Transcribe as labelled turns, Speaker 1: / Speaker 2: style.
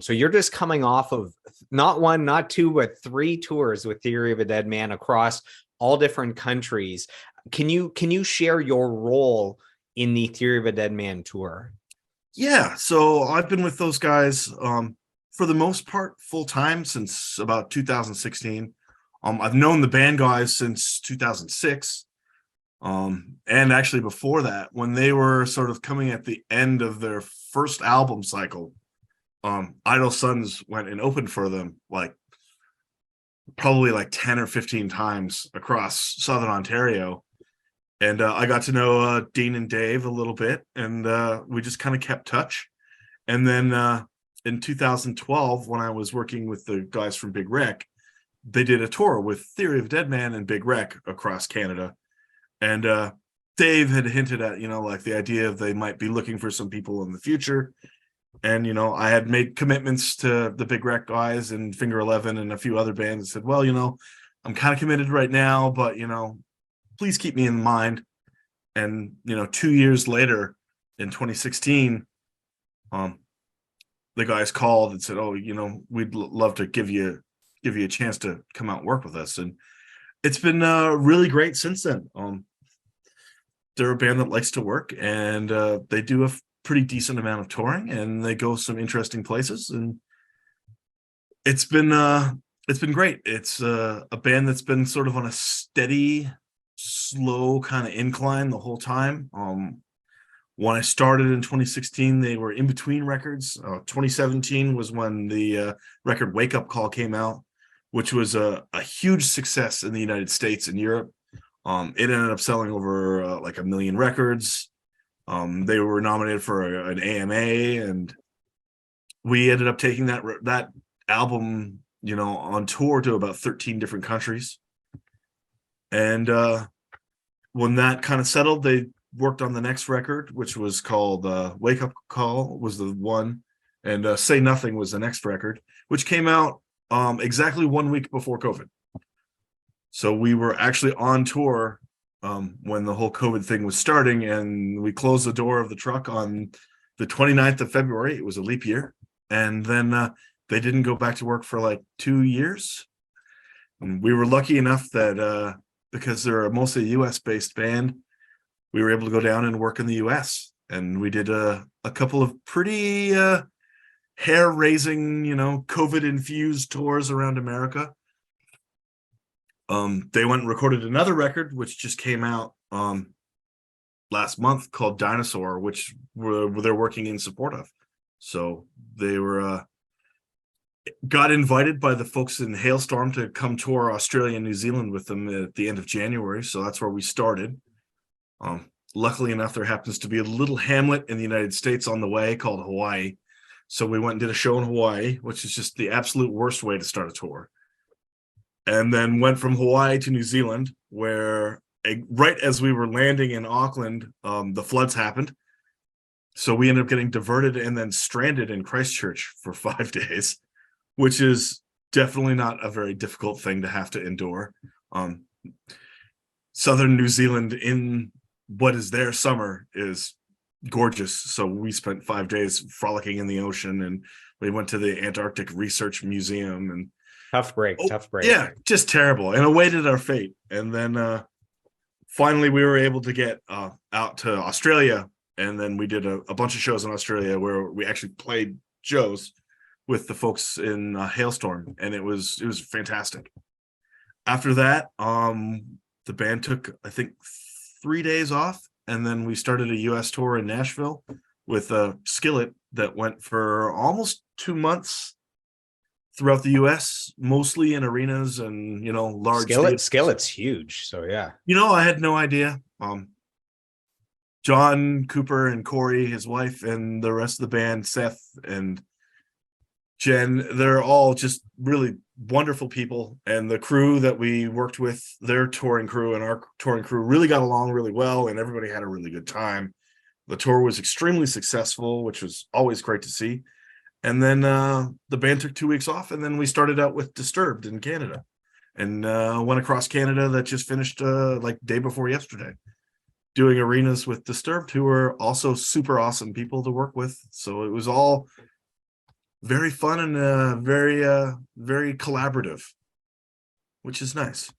Speaker 1: So you're just coming off of not one, not two, but three tours with Theory of a Deadman across all different countries. Can you share your role in the Theory of a Deadman tour?
Speaker 2: Yeah, so I've been with those guys for the most part full time since about 2016. I've known the band guys since 2006. And actually before that, when they were sort of coming at the end of their first album cycle, Idle Sons went and opened for them like probably like 10 or 15 times across Southern Ontario. And I got to know Dean and Dave a little bit, and we just kind of kept touch. And then in 2012, when I was working with the guys from Big Wreck, they did a tour with Theory of Deadman and Big Wreck across Canada. And Dave had hinted at, like the idea of they might be looking for some people in the future. And, I had made commitments to the Big Wreck guys and Finger 11 and a few other bands and said, well, I'm kind of committed right now, but, please keep me in mind. And 2 years later, in 2016, the guys called and said, "Oh, we'd love to give you a chance to come out and work with us." And it's been really great since then. They're a band that likes to work, and they do a pretty decent amount of touring, and they go some interesting places. And it's been great. It's a band that's been sort of on a steady, slow kind of incline the whole time. When I started in 2016, they were in between records. 2017 was when the record Wake Up Call came out, which was a huge success in the United States and Europe. It ended up selling over like 1 million records. They were nominated for an AMA, and we ended up taking that album, on tour to about 13 different countries. And when that kind of settled, they worked on the next record, which was called Wake Up Call was the one, and Say Nothing was the next record, which came out exactly 1 week before COVID. So we were actually on tour when the whole COVID thing was starting, and we closed the door of the truck on the 29th of February. It was a leap year. And then they didn't go back to work for like 2 years. And we were lucky enough that because they're a mostly US based band, we were able to go down and work in the US. And we did a couple of pretty hair raising, COVID infused tours around America. They went and recorded another record, which just came out last month, called Dinosaur, which they're working in support of. So they were got invited by the folks in Hailstorm to come tour Australia and New Zealand with them at the end of January. So that's where we started. Luckily enough, there happens to be a little hamlet in the United States on the way called Hawaii. So we went and did a show in Hawaii, which is just the absolute worst way to start a tour. And then went from Hawaii to New Zealand, where right as we were landing in Auckland, the floods happened. So we ended up getting diverted and then stranded in Christchurch for 5 days, which is definitely not a very difficult thing to have to endure. Southern New Zealand in what is their summer is gorgeous. So we spent 5 days frolicking in the ocean, and we went to the Antarctic Research Museum. And
Speaker 1: Tough break, tough break.
Speaker 2: Yeah, just terrible, and awaited our fate. And then finally we were able to get out to Australia, and then we did a bunch of shows in Australia where we actually played shows with the folks in Hailstorm, and it was fantastic. After that, the band took, I think, 3 days off, and then we started a US tour in Nashville with Skillet that went for almost 2 months throughout the US, mostly in arenas and large
Speaker 1: Skillet's huge. So yeah.
Speaker 2: I had no idea. John Cooper and Corey, his wife, and the rest of the band, Seth and Jen, they're all just really wonderful people. And the crew that we worked with, their touring crew and our touring crew, really got along really well, and everybody had a really good time. The tour was extremely successful, which was always great to see. And then the band took 2 weeks off, and then we started out with Disturbed in Canada, and went across Canada. That just finished like day before yesterday, doing arenas with Disturbed, who are also super awesome people to work with. So it was all very fun and very very collaborative, which is nice.